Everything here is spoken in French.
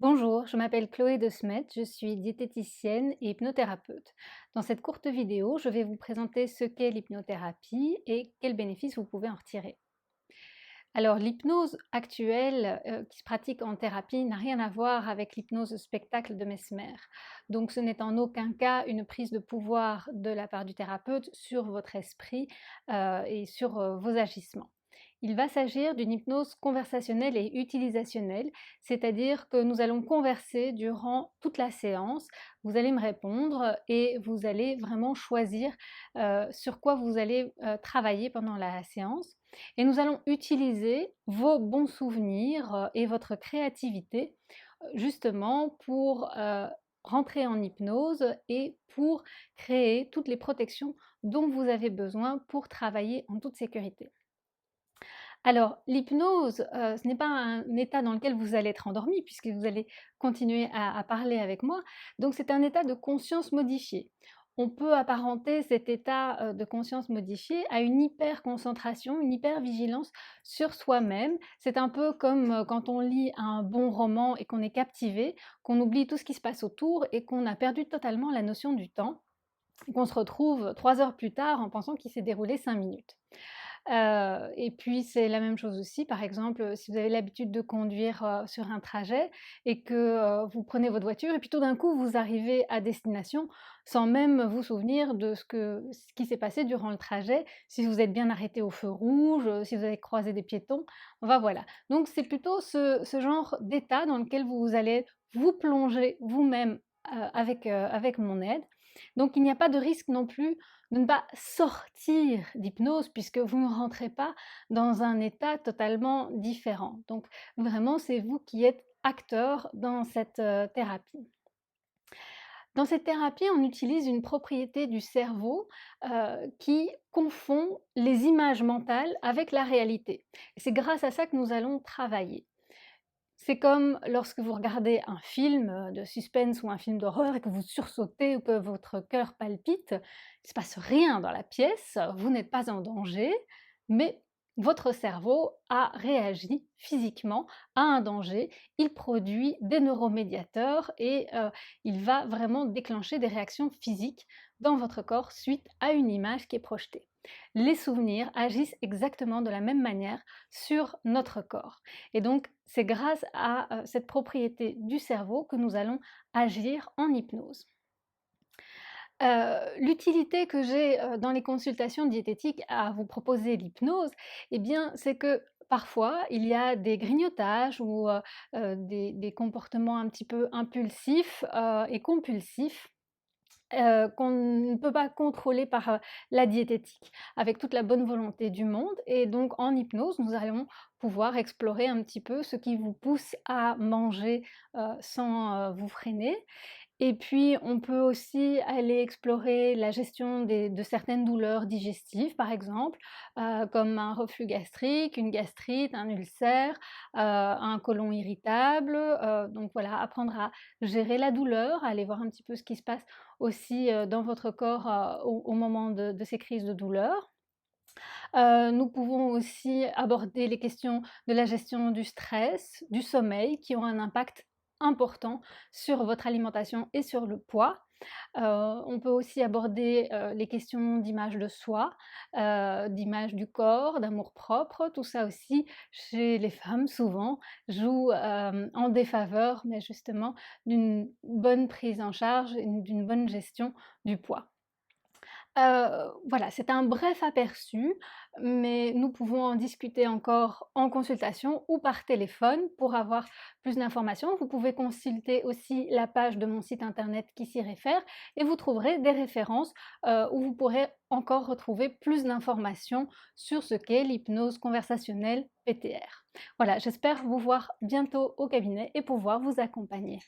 Bonjour, je m'appelle Chloé De Smet, je suis diététicienne et hypnothérapeute. Dans cette courte vidéo, je vais vous présenter ce qu'est l'hypnothérapie et quels bénéfices vous pouvez en retirer. Alors, l'hypnose actuelle qui se pratique en thérapie n'a rien à voir avec l'hypnose spectacle de Mesmer. Donc, ce n'est en aucun cas une prise de pouvoir de la part du thérapeute sur votre esprit et sur vos agissements. Il va s'agir d'une hypnose conversationnelle et utilisationnelle, c'est-à-dire que nous allons converser durant toute la séance. Vous allez me répondre et vous allez vraiment choisir sur quoi vous allez travailler pendant la séance. Et nous allons utiliser vos bons souvenirs et votre créativité justement pour rentrer en hypnose et pour créer toutes les protections dont vous avez besoin pour travailler en toute sécurité. Alors, l'hypnose, ce n'est pas un état dans lequel vous allez être endormi puisque vous allez continuer à parler avec moi, donc c'est un état de conscience modifié. On peut apparenter cet état, de conscience modifié à une hyperconcentration, une hypervigilance sur soi-même. C'est un peu comme, quand on lit un bon roman et qu'on est captivé, qu'on oublie tout ce qui se passe autour et qu'on a perdu totalement la notion du temps, et qu'on se retrouve 3 heures plus tard en pensant qu'il s'est déroulé 5 minutes. Et puis c'est la même chose aussi, par exemple, si vous avez l'habitude de conduire, sur un trajet et que, vous prenez votre voiture et puis tout d'un coup vous arrivez à destination sans même vous souvenir de ce qui s'est passé durant le trajet, si vous êtes bien arrêté au feu rouge, si vous avez croisé des piétons, enfin voilà. Donc c'est plutôt ce genre d'état dans lequel vous allez vous plonger vous-même, avec mon aide. Donc il n'y a pas de risque non plus de ne pas sortir d'hypnose puisque vous ne rentrez pas dans un état totalement différent. Donc vraiment, c'est vous qui êtes acteur dans cette, thérapie. Dans cette thérapie, on utilise une propriété du cerveau, qui confond les images mentales avec la réalité. Et c'est grâce à ça que nous allons travailler. C'est comme lorsque vous regardez un film, de suspense ou un film d'horreur et que vous sursautez ou que votre cœur palpite. Il ne se passe rien dans la pièce, vous n'êtes pas en danger, mais votre cerveau a réagi physiquement à un danger. Il produit des neuromédiateurs et il va vraiment déclencher des réactions physiques dans votre corps suite à une image qui est projetée. Les souvenirs agissent exactement de la même manière sur notre corps. Et donc, c'est grâce à cette propriété du cerveau que nous allons agir en hypnose. L'utilité que j'ai, dans les consultations diététiques à vous proposer l'hypnose, eh bien, c'est que parfois il y a des grignotages ou des comportements un petit peu impulsifs, et compulsifs qu'on ne peut pas contrôler par, la diététique, avec toute la bonne volonté du monde et donc en hypnose, nous allons pouvoir explorer un petit peu ce qui vous pousse à manger, sans, vous freiner et puis on peut aussi aller explorer la gestion de certaines douleurs digestives, par exemple, comme un reflux gastrique, une gastrite, un ulcère, un côlon irritable, donc voilà, apprendre à gérer la douleur, aller voir un petit peu ce qui se passe aussi, dans votre corps, au moment de ces crises de douleur. Nous pouvons aussi aborder les questions de la gestion du stress, du sommeil, qui ont un impact important sur votre alimentation et sur le poids. On peut aussi aborder, les questions d'image de soi, d'image du corps, d'amour-propre. Tout ça aussi, chez les femmes, souvent, joue, en défaveur, mais justement d'une bonne prise en charge et d'une bonne gestion du poids. Voilà, c'est un bref aperçu, mais nous pouvons en discuter encore en consultation ou par téléphone pour avoir plus d'informations. Vous pouvez consulter aussi la page de mon site internet qui s'y réfère et vous trouverez des références, où vous pourrez encore retrouver plus d'informations sur ce qu'est l'hypnose conversationnelle PTR. Voilà, j'espère vous voir bientôt au cabinet et pouvoir vous accompagner.